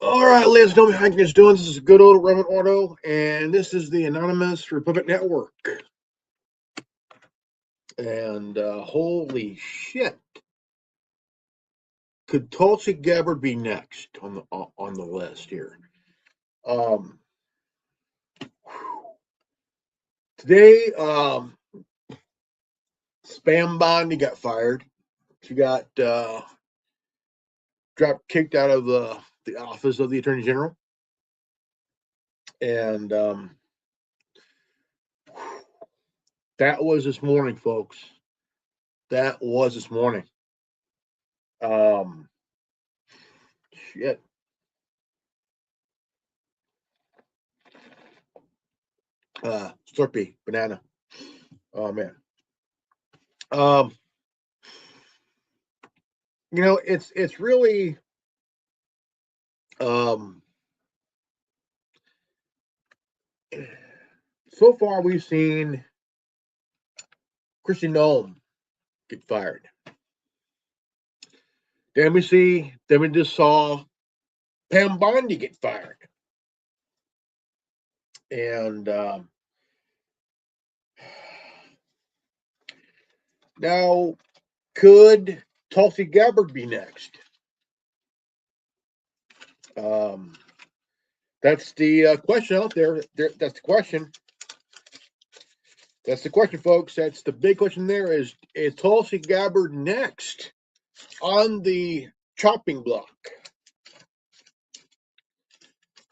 All right, ladies and gentlemen, how you guys doing? This is good old Reverend Auto, and this is the Anonymous Republic Network. And holy shit, could Tulsi Gabbard be next on the list here? Today, Spam Bondi got fired. She got kicked out of the office of the Attorney General, and that was this morning, folks. That was this morning. Shit. Slurpee banana. Oh man. It's really so far we've seen Christian Nome get fired. Then we just saw Pam Bondi get fired. And now, could Tulsi Gabbard be next? That's the question out there. That's the question. That's the question, folks. That's the big question there is Tulsi Gabbard next on the chopping block?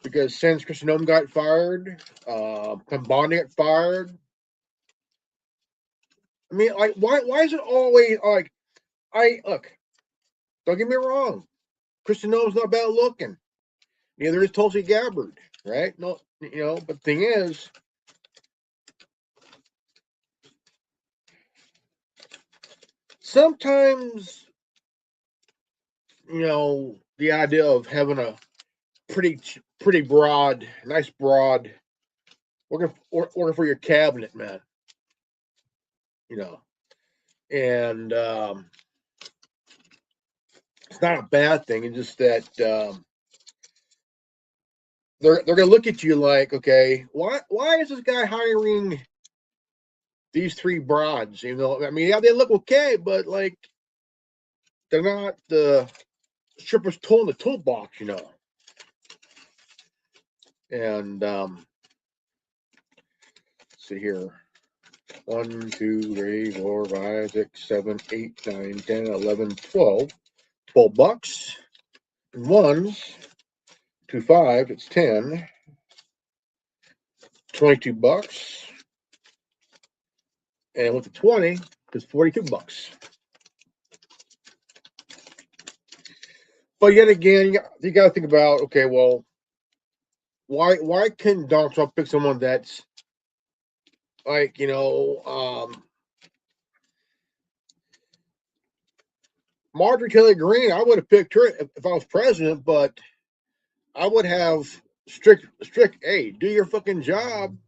Because since Christian Nome got fired, Pam Bondi got fired. I mean, like, why is it always like, look, don't get me wrong, Christian Nome's not bad looking. Neither is Tulsi Gabbard, right? No, but the thing is, sometimes, the idea of having a pretty broad, nice broad, working for your cabinet, man. And it's not a bad thing. It's just that they're gonna look at you like, okay, why is this guy hiring these three broads? I mean, yeah, they look okay, but like they're not the strippers tool in the toolbox, And let's see here. 1, 2, 3, 4, 5, 6, 7, 8, 9, 10, 11, 12. $12. And ones, 2, 5, it's 10. $22. And with the 20, it's $42. But yet again, you got to think about, okay, well, why can Donald Trump pick someone that's like, Marjorie Taylor Greene? I would have picked her if I was president, but I would have strict. Hey, do your fucking job.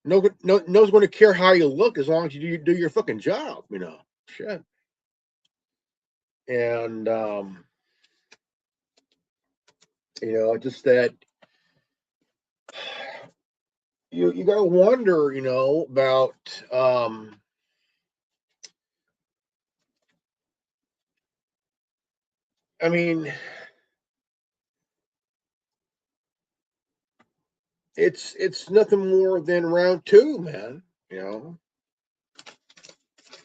No one's going to care how you look as long as you do your fucking job. Shit. And just that you got to wonder, about I mean, it's nothing more than round two, man.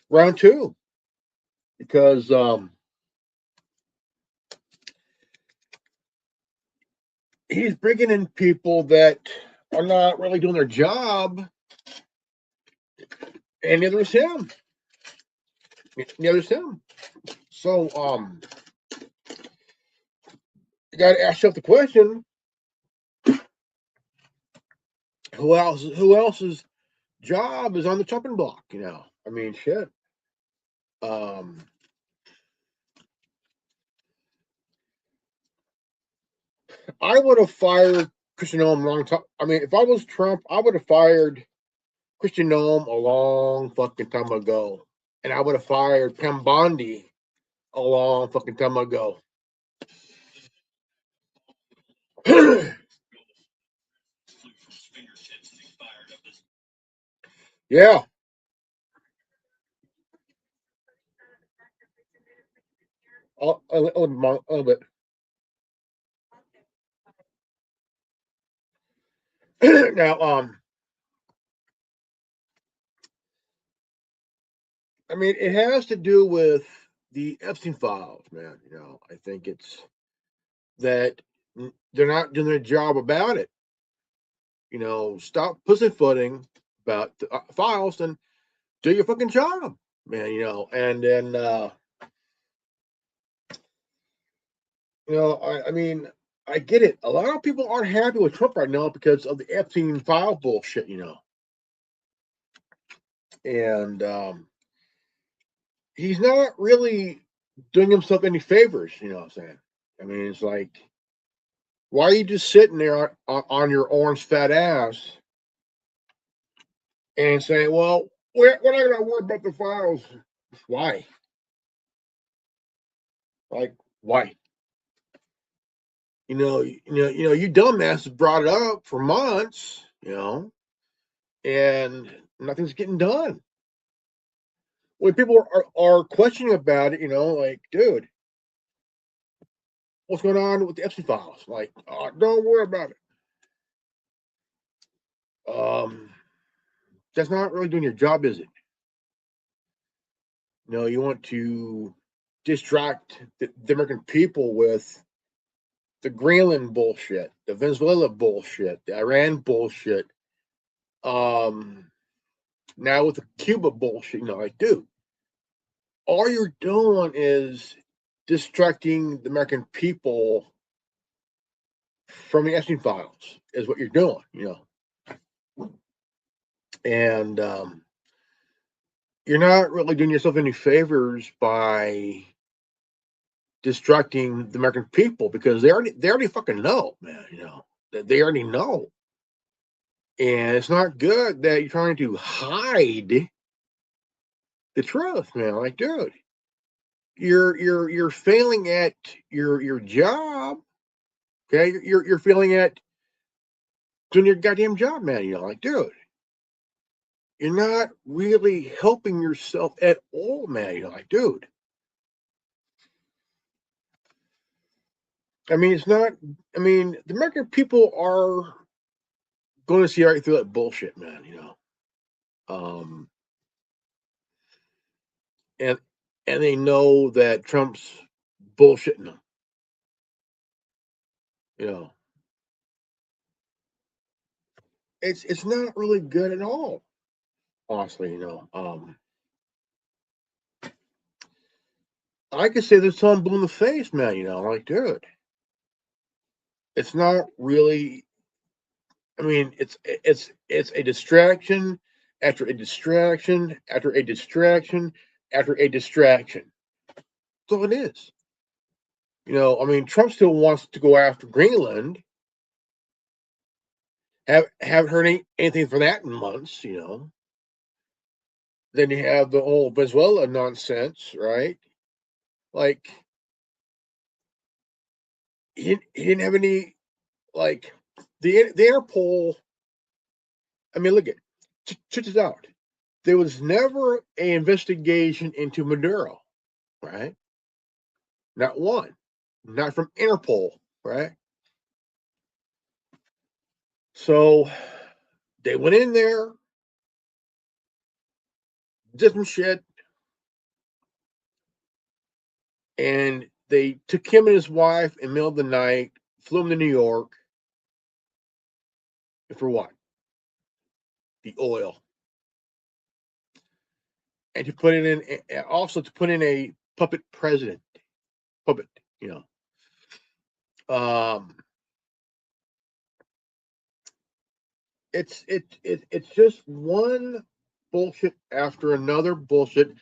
Round two, because he's bringing in people that are not really doing their job, and neither is him. So, you got to ask yourself the question: who else's job is on the chopping block? I mean, shit. I would have fired Christian Nome a long time. I mean, if I was Trump, I would have fired Christian Nome a long fucking time ago, and I would have fired Pam Bondi a long fucking time ago. Yeah. A little bit. Now, I mean, it has to do with the Epstein files, man. I think it's that they're not doing their job about it. Stop pussyfooting about the files and do your fucking job, man. And then, I mean, I get it. A lot of people aren't happy with Trump right now because of the Epstein file bullshit, and he's not really doing himself any favors. You know what I'm saying? I mean, it's like, why are you just sitting there on your orange fat ass and saying, well, we're not going to worry about the files? Why? Like, why? You dumbasses brought it up for months, and nothing's getting done. When people are questioning about it, like, dude, what's going on with the Epstein files? Like, don't worry about it. That's not really doing your job, is it? You want to distract the American people with the Greenland bullshit, the Venezuela bullshit, the Iran bullshit. Now with the Cuba bullshit, like, dude, all you're doing is distracting the American people from the Epstein files, is what you're doing, And you're not really doing yourself any favors by distracting the American people, because they already fucking know, man. They already know, and it's not good that you're trying to hide the truth, man. Like, dude, you're failing at your job. Okay, you're failing at doing your goddamn job, man. Like, dude, you're not really helping yourself at all, man. Like, dude. I mean, it's not. I mean, the American people are going to see right through that bullshit, man. Um, and they know that Trump's bullshitting them. You know, it's not really good at all, honestly. I could say this till blue in the face, man. Like, dude, it's not really. I mean, it's a distraction after a distraction after a distraction after a distraction. That's all it is. I mean, Trump still wants to go after Greenland. Haven't heard anything for that in months. Then you have the whole Venezuela nonsense, right? Like, he didn't have any, like, the Interpol. I mean, look at check this out. There was never an investigation into Maduro, right? Not one. Not from Interpol, right? So they went in there, did some shit, and they took him and his wife in the middle of the night, flew him to New York. For what? The oil. And to put it in, also to put in a puppet president. Puppet, you know. It's just one bullshit after another bullshit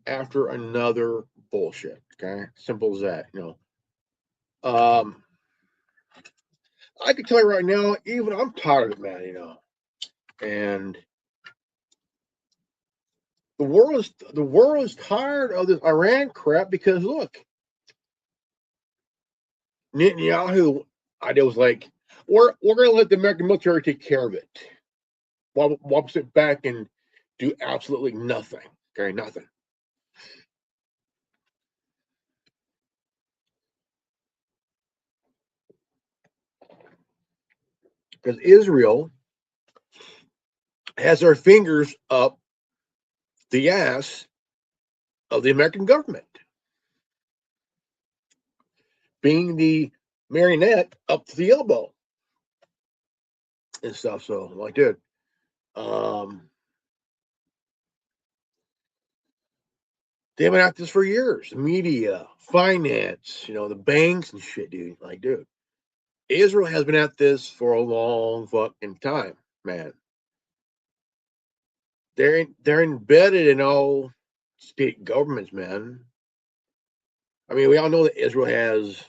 after another bullshit. Okay, simple as that. I can tell you right now, even I'm tired of it, man. And The world is tired of this Iran crap because look, Netanyahu idea was like, we're gonna let the American military take care of it. While we sit back and do absolutely nothing. Okay, nothing. Because Israel has their fingers up the ass of the American government, being the marionette up to the elbow and stuff. So, like, dude, they've been at this for years. Media, finance, the banks and shit, dude. Like, dude, Israel has been at this for a long fucking time, man. They're embedded in all state governments, man. I mean, we all know that Israel has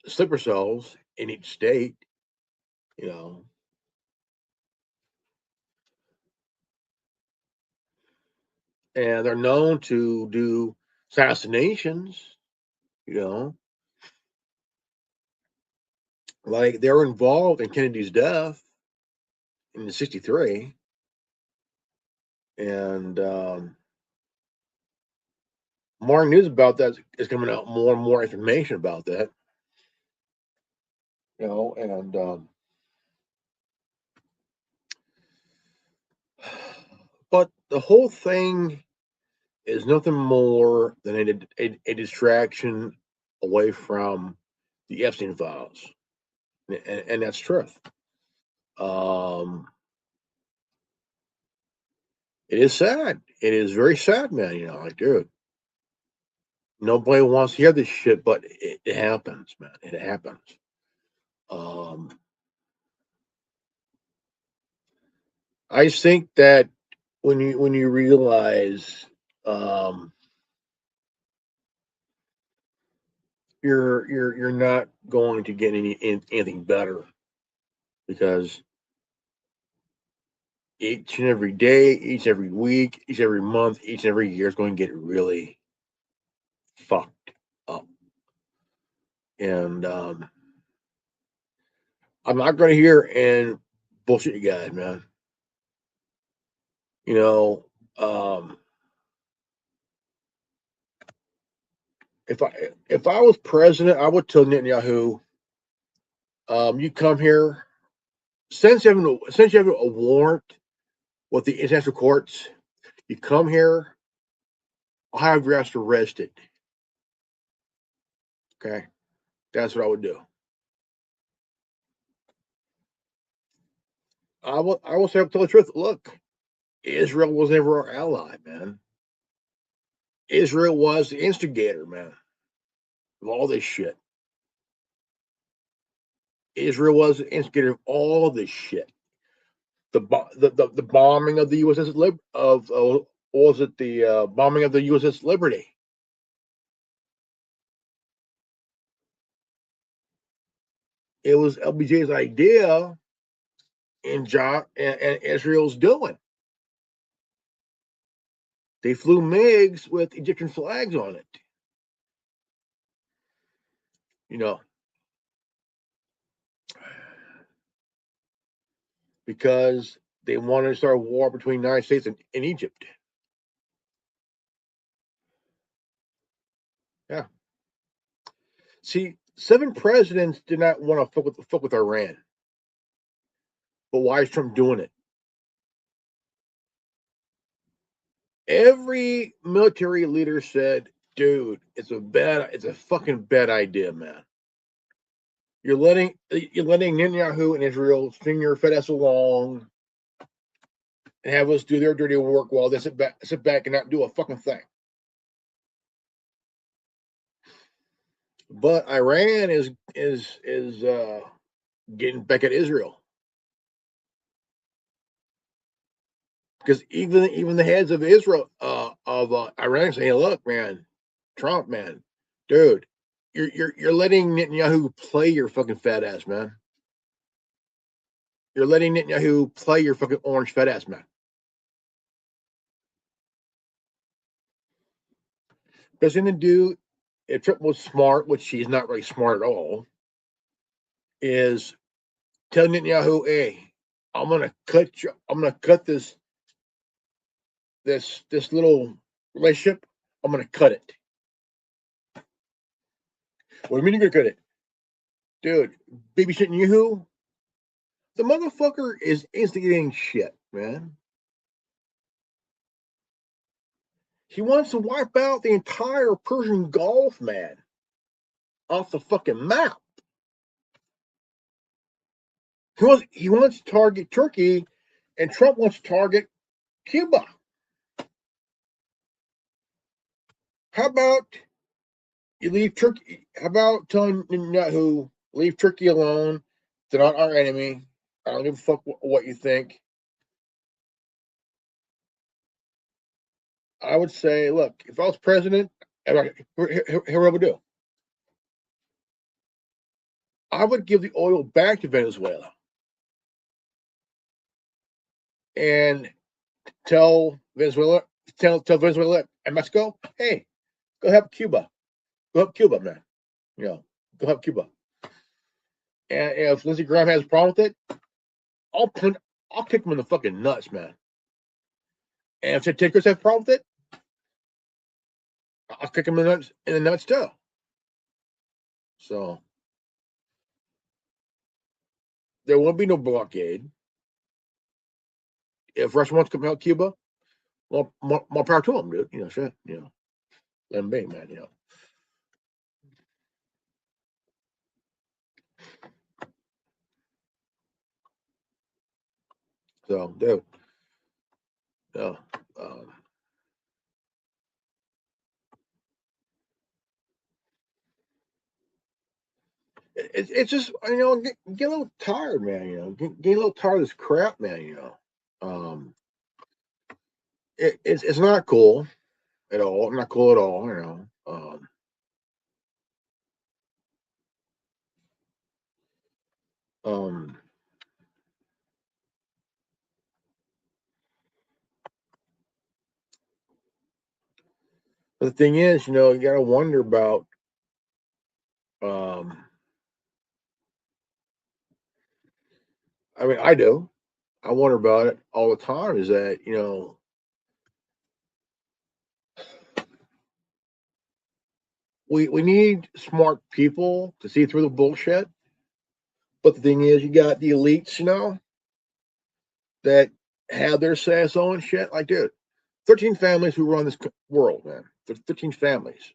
sleeper cells in each state, you know, and they're known to do assassinations, you know, like they were involved in Kennedy's death in '63, and more news about that is coming out. More and more information about that, and but the whole thing is nothing more than a distraction away from the Epstein files, and that's truth. Um, it is sad. It is very sad, man. Like, dude, nobody wants to hear this shit, but it happens, man. It happens. Um, I just think that when you realize um, you're not going to get anything better because each and every day, each and every week, each and every month, each and every year is going to get really fucked up. And I'm not going to hear and bullshit you guys, man. You know, um, if I was president, I would tell Netanyahu, you come here since you have a warrant with the international courts, you come here, I'll have your ass arrested. Okay, that's what I would do. I will say, tell the truth. Look, Israel was never our ally, man. Israel was the instigator, man, of all this shit. Israel was the instigator of all this shit. The bombing of the USS was it the bombing of the USS Liberty? It was LBJ's idea, and John and Israel's doing. They flew MiGs with Egyptian flags on it. You know, because they wanted to start a war between the United States and Egypt. Yeah. See, 7 presidents did not want to fuck with Iran. But why is Trump doing it? Every military leader said, dude, it's a fucking bad idea, man. You're letting Netanyahu and Israel string your fed ass along and have us do their dirty work while they sit back and not do a fucking thing. But Iran is getting back at Israel because even the heads of Israel of Iran saying, "Look, man, Trump, man, dude, you're letting Netanyahu play your fucking fat ass, man. You're letting Netanyahu play your fucking orange fat ass, man." best thing to do, if Trump was smart, which he's not really smart at all, is tell Netanyahu, "Hey, I'm gonna cut you. I'm gonna cut this little relationship. I'm gonna cut it." What do you mean you're gonna cut it, dude? Baby Netanyahu, the motherfucker is instigating shit, man. He wants to wipe out the entire Persian Gulf, man, off the fucking map. He wants to target Turkey, and Trump wants to target Cuba. How about you leave Turkey? How about telling Netanyahu leave Turkey alone? They're not our enemy. I don't give a fuck what you think. I would say, look, if I was president, here what I would do. I would give the oil back to Venezuela and tell Venezuela and Mexico, hey, go help Cuba. Go help Cuba, man. Go help Cuba. And if Lindsey Graham has a problem with it, I'll kick him in the fucking nuts, man. And if Ted Tinkers have a problem with it, I'll kick him in the nuts too. So there won't be no blockade. If Russia wants to come help Cuba, well, more power to them, dude. Shit. Let them be, man. So, dude. It's just get a little tired, man. Get a little tired of this crap, man. It's not cool at all. Not cool at all. But the thing is, you gotta wonder about I mean, I do. I wonder about it all the time. Is that we need smart people to see through the bullshit. But the thing is, you got the elites, that have their say so and shit. Like, dude, 13 families who run this world, man. 13 families.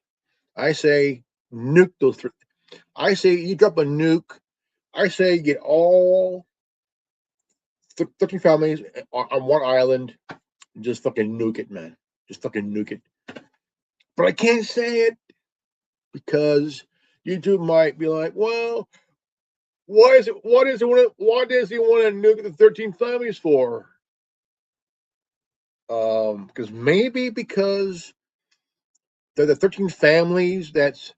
I say nuke those three. I say you drop a nuke. I say you get all 13 families on one island. Just fucking nuke it, man. Just fucking nuke it. But I can't say it because YouTube might be like, well, why does he want to nuke the 13 families for? Because maybe because they're the 13 families that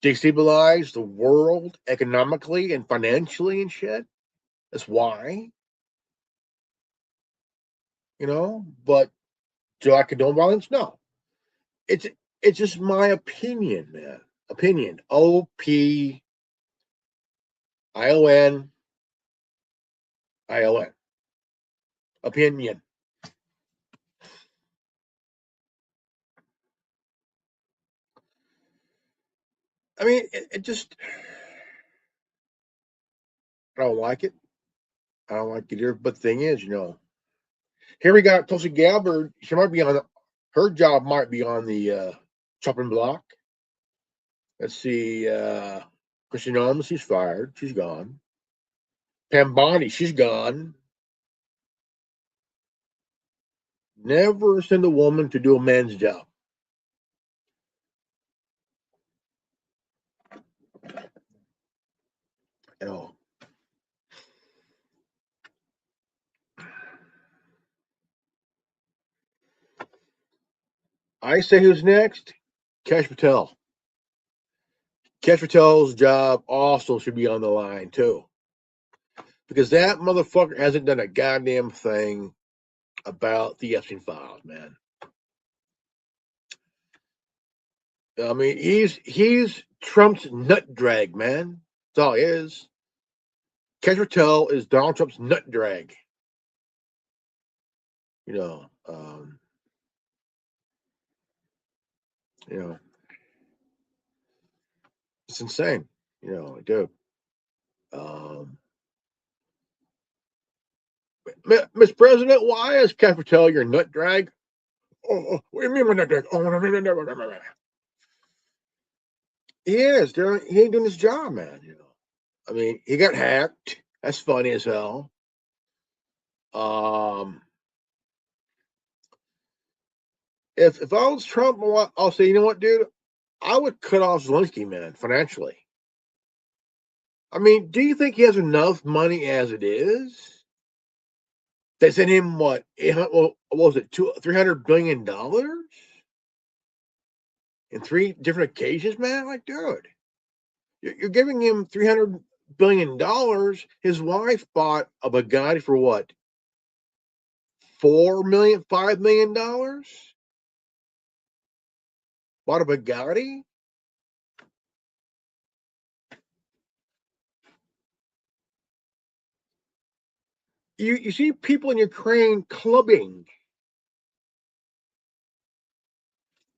destabilize the world economically and financially and shit. That's why. But do I condone violence? No. It's just my opinion, man. Opinion. OPION. ION. Opinion. I mean, it just, I don't like it. I don't like it here. But the thing is, here we got Tulsi Gabbard. She might be her job might be on the chopping block. Let's see. Christian Alms, she's fired. She's gone. Pam Bondi, she's gone. Never send a woman to do a man's job. At all. I say who's next? Kash Patel. Kash Patel's job also should be on the line too. Because that motherfucker hasn't done a goddamn thing about the Epstein files, man. I mean, he's Trump's nut drag, man. That's all he is. Kestrel is Donald Trump's nut drag. You know, um, you know, it's insane. Dude. Um, Mr. President, why is Kestrel your nut drag? Oh, what do you mean nut drag? Oh, he is. He ain't doing his job, man. I mean, he got hacked. That's funny as hell. Um, if I was Trump, I'll say, you know what, dude, I would cut off Zelensky, man, financially. I mean, do you think he has enough money as it is? They sent him what? What was it? $300 billion in three different occasions, man. Like, dude, you're giving him $300 billion. His wife bought a Bugatti for what? 4 million, $5 million. Bought a Bugatti. You see people in Ukraine clubbing,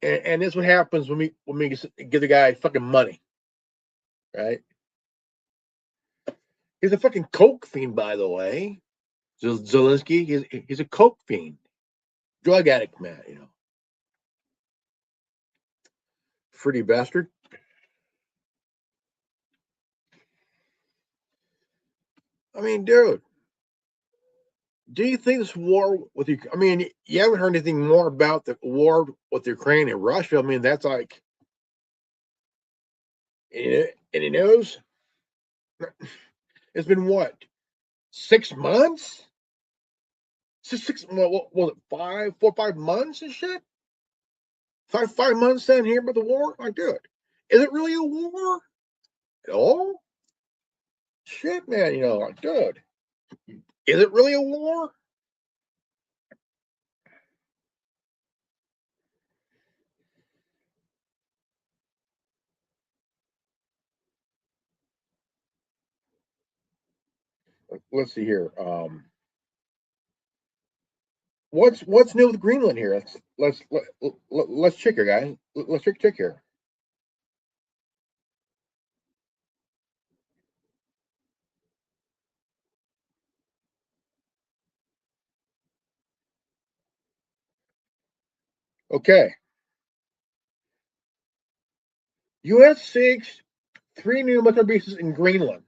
and that's what happens when we give the guy fucking money, right? He's a fucking coke fiend, by the way. Zelensky, he's a coke fiend, drug addict, man. Fruity bastard. I mean, dude, do you think this war with you? I mean, you haven't heard anything more about the war with Ukraine and Russia. I mean, that's like, any news? It's been what, 6 months? What was it, 5 months and shit? Five months down here about the war? Like, dude, is it really a war at all? Shit, man, like, dude, is it really a war? Let's see here. What's new with Greenland here? Let's check here, guys. Let's check here. Okay. U.S. seeks three new military bases in Greenland.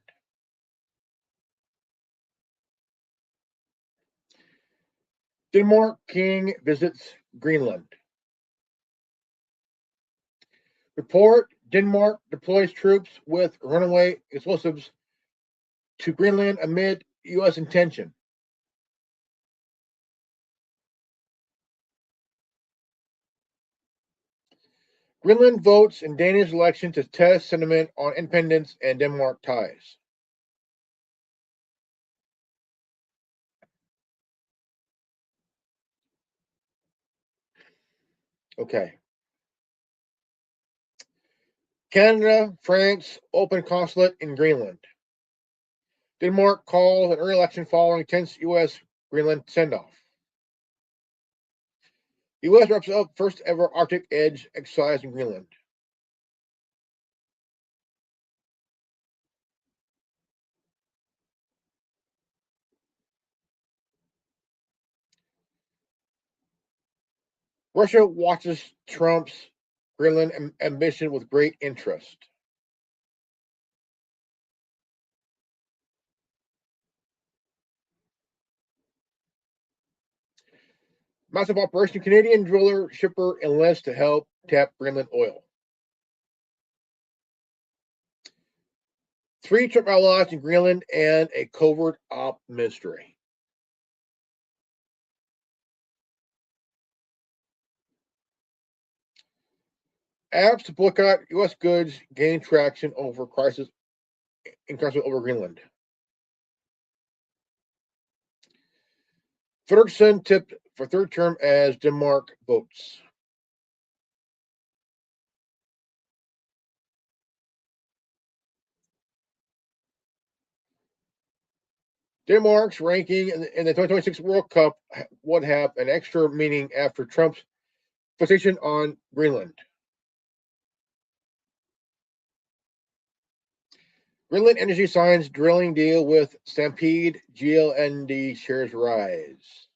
Denmark king visits Greenland. Report: Denmark deploys troops with runaway explosives to Greenland amid U.S. intention. Greenland votes in Danish election to test sentiment on independence and Denmark ties. Okay. Canada, France open consulate in Greenland. Denmark calls an early election following tense U.S. Greenland standoff. U.S. wraps up first ever Arctic Edge exercise in Greenland. Russia watches Trump's Greenland ambition with great interest. Massive operation: Canadian driller shipper enlists to help tap Greenland oil. Three Trump allies in Greenland and a covert op mystery. Apps to boycott U.S. goods gain traction over crisis over Greenland. Frederiksen tipped for third term as Denmark votes. Denmark's ranking in the 2026 World Cup would have an extra meaning after Trump's position on Greenland. Greenland Energy signs drilling deal with Stampede. GLND shares rise.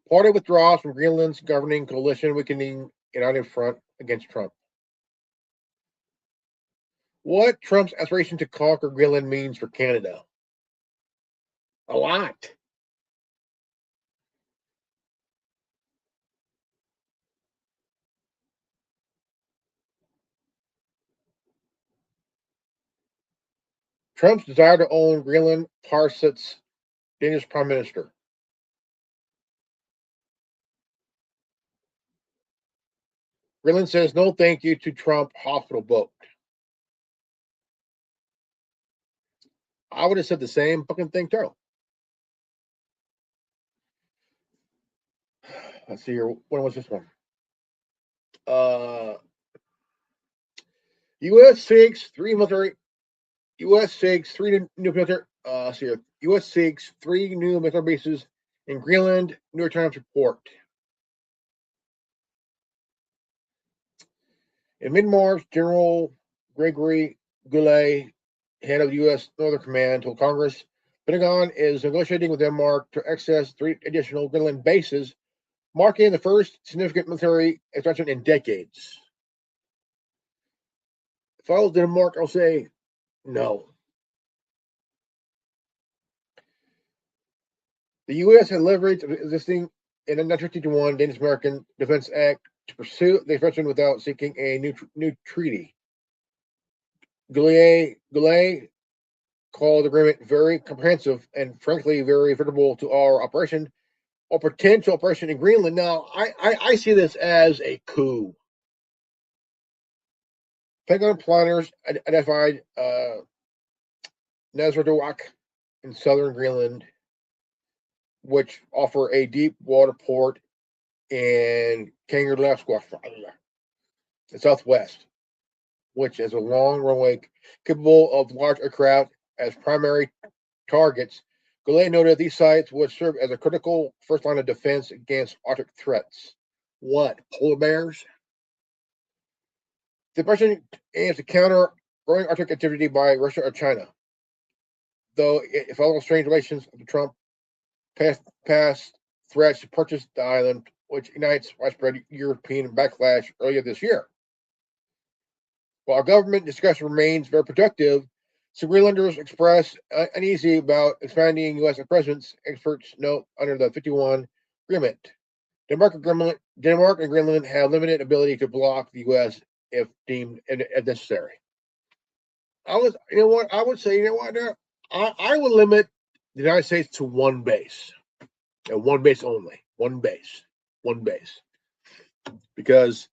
Party withdraws from Greenland's governing coalition, weakening United Front against Trump. What Trump's aspiration to conquer Greenland means for Canada? A lot. Trump's desire to own Greenland parsets Danish Prime Minister. Greenland says no thank you to Trump hospital boat. I would have said the same fucking thing too. Let's see here. When was this one? U.S. seeks three military. U.S. seeks three new military. See here. U.S. seeks three new military bases in Greenland. New York Times report. In mid-March, General Gregory Goulet, head of the U.S. Northern Command, told Congress Pentagon is negotiating with Denmark to access three additional Greenland bases, marking the first significant military expansion in decades. If I was Denmark, I'll say no. The U.S. had leveraged existing in a 1951 Danish-American Defense Act to pursue the expansion without seeking a new treaty. Goulet called the agreement very comprehensive and frankly very favorable to our operation or potential operation in Greenland. Now, I see this as a coup. Pentagon planners identified Nasrudawak in southern Greenland, which offer a deep water port in Kangerlussuaq, the southwest, which has a long runway capable of large aircraft as primary targets. Goulet noted these sites would serve as a critical first line of defense against Arctic threats. What? Polar bears? The question aims to counter growing Arctic activity by Russia or China, though it follows strange relations of the Trump past threats to purchase the island, which ignites widespread European backlash earlier this year. While government discussion remains very productive, some Greenlanders express uneasy about expanding U.S. presence. Experts note under the 51 agreement, Denmark and Greenland have limited ability to block the U.S. if deemed necessary. I would say, I would limit the United States to one base, and one base only, one base, because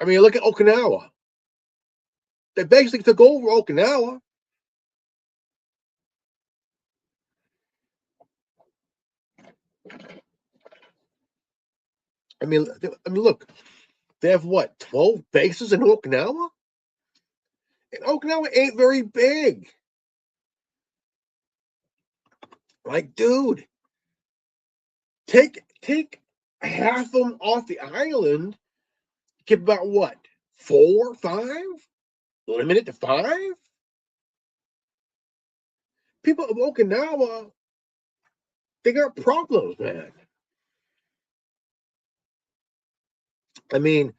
I mean, look at Okinawa. They basically took over Okinawa. I mean, look, they have what, 12 bases in Okinawa? And Okinawa ain't very big. Like, dude, take half of them off the island, get about what, 4, 5? Limit it to 5? People of Okinawa, they got problems, man. I mean,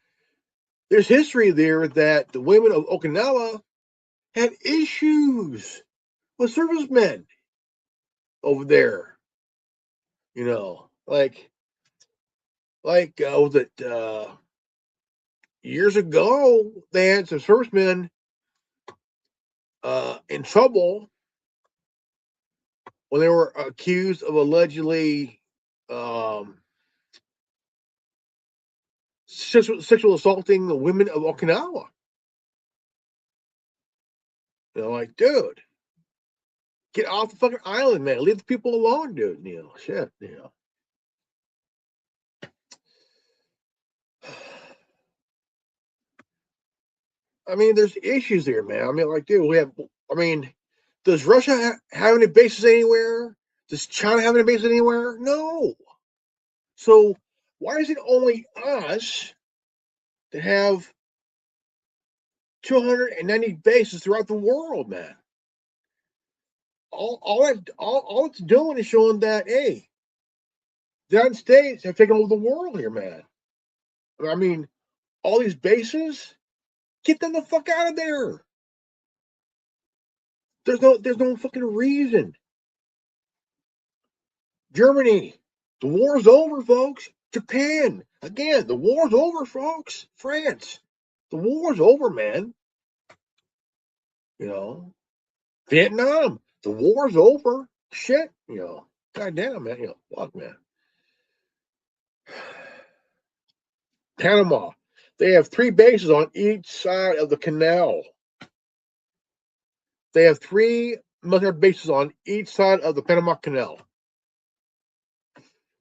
there's history there that the women of Okinawa had issues with servicemen over there. You know, like was it years ago they had some servicemen in trouble when they were accused of allegedly sexual assaulting the women of Okinawa. They're like, dude, get off the fucking island, man. Leave the people alone, dude. Shit, I mean, there's issues there, man. I mean, like, dude, does Russia have any bases anywhere? Does China have any bases anywhere? No. So why is it only us that have 290 bases throughout the world, man? All it's doing is showing that, hey, the United States have taken over the world here, man. I mean, all these bases, get them the fuck out of there. There's no fucking reason. Germany, the war's over, folks. Japan, again, the war's over, folks. France, the war's over, man. You know, Vietnam, the war's over. Shit, goddamn, man. Fuck, man. Panama, they have 3 bases on each side of the canal. They have 3 military bases on each side of the Panama Canal.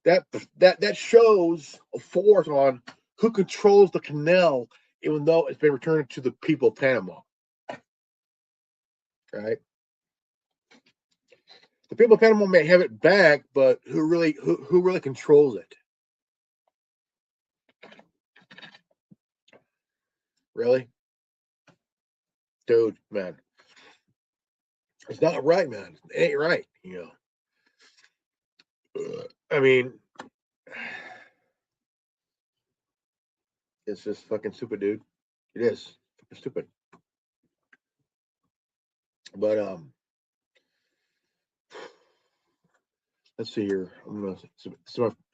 That shows a force on who controls the canal, even though it's been returned to the people of Panama. Right? The people of Panama may have it back, but who really controls it? Really? Dude, man. It's not right, man. It ain't right, I mean, it's just fucking stupid, dude. It is fucking stupid. But let's see here. I'm gonna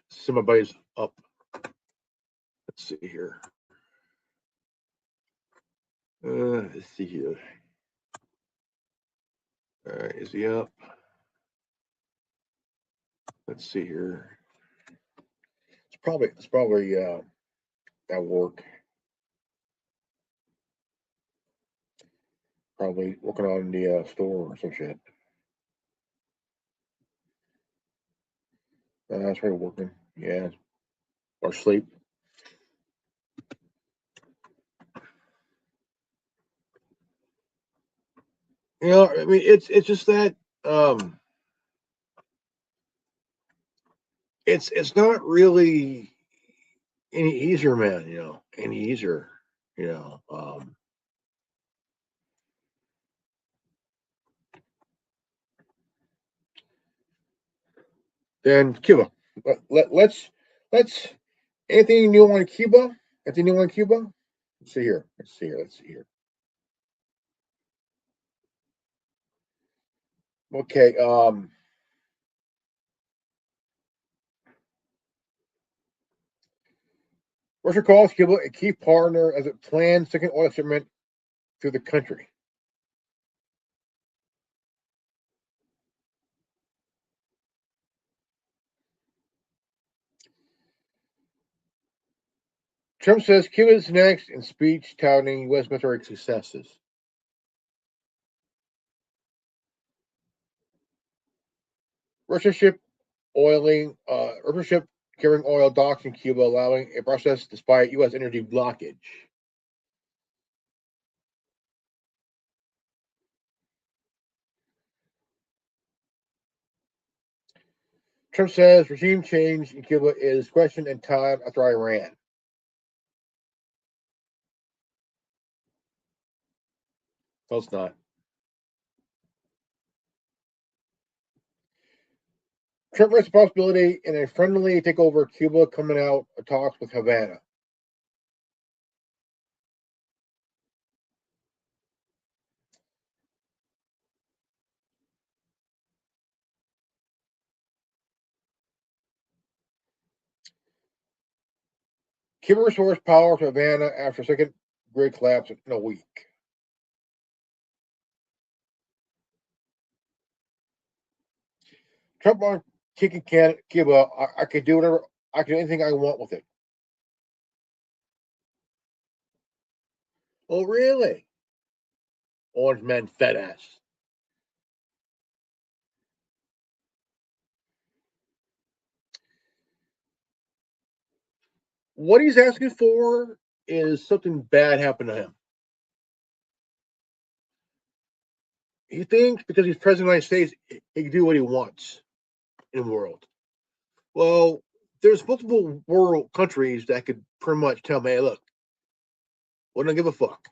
see my buddies up. Let's see here. Let's see here. All right, is he up? Let's see here. It's probably at work. Probably working on the store or some shit. That's probably working. Yeah, or sleep. I mean, it's just that it's not really any easier, man. Any easier. You know, um, than Cuba. Let's anything new on Cuba? Anything new on Cuba? Let's see here. Let's see here. Okay. Russia calls Cuba a key partner as it plans second oil shipment through the country. Trump says Cuba is next in speech touting U.S. military successes. Russian ship Russian ship carrying oil docks in Cuba, allowing a process despite U.S. energy blockage. Trump says regime change in Cuba is questioned in time after Iran. No, it's not. Trump raised the possibility in a friendly takeover of Cuba coming out of talks with Havana. Cuba restores power to Havana after second grid collapse in a week. Trump on kicking Cuba. I could do whatever. I can do anything I want with it. Oh, really? Orange man, fat ass. What he's asking for is something bad happened to him. he thinks because he's president of the United States, he can do what he wants in the world. Well, there's multiple world countries that could pretty much tell me, hey, look, we don't give a fuck.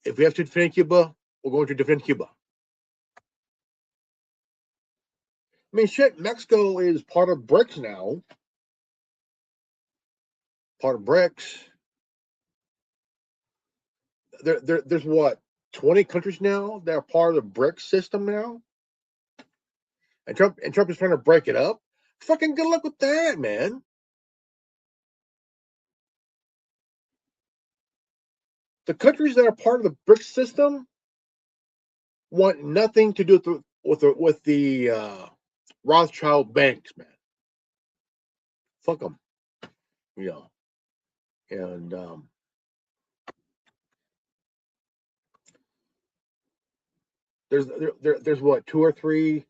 If we have to defend Cuba, we're going to defend Cuba. I mean, shit, Mexico is part of BRICS now. Part of BRICS. There's what, 20 countries now that are part of the BRICS system now? And Trump is trying to break it up? Fucking good luck with that, man. The countries that are part of the BRICS system want nothing to do with the Rothschild banks, man. Fuck them. Yeah. And there's what, 2 or 3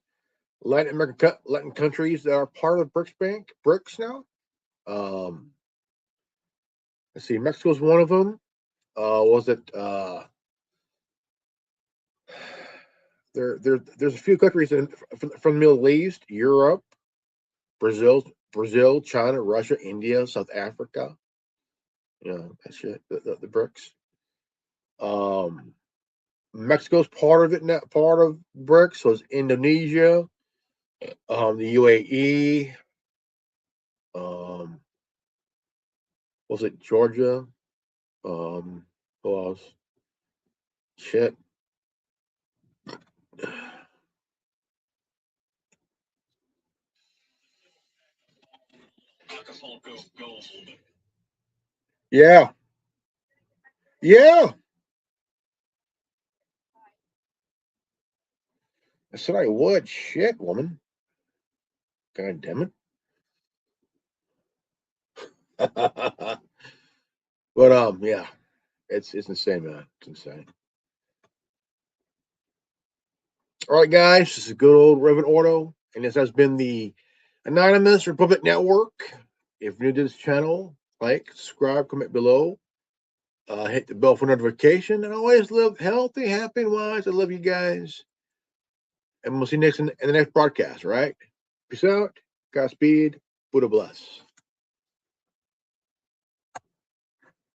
Latin countries that are part of the BRICS now. Let's see, Mexico's one of them. Was it there's a few countries from the Middle East, Europe, Brazil, China, Russia, India, South Africa. Yeah, that shit. The BRICS. Mexico's part of it now, part of BRICS. So it's Indonesia, the UAE. Was it Georgia? Who else? Shit. Yeah. Yeah. I said I would. Shit, woman. God damn it. But yeah. It's insane, man. It's insane. All right, guys. This is good old Reverend Ordo, and this has been the Anonymous Republic Network. If you're new to this channel, like, subscribe, comment below. Hit the bell for notification, and always live healthy, happy, and wise. I love you guys. And we'll see you next in the next broadcast, right? Peace out. Godspeed. Buddha bless.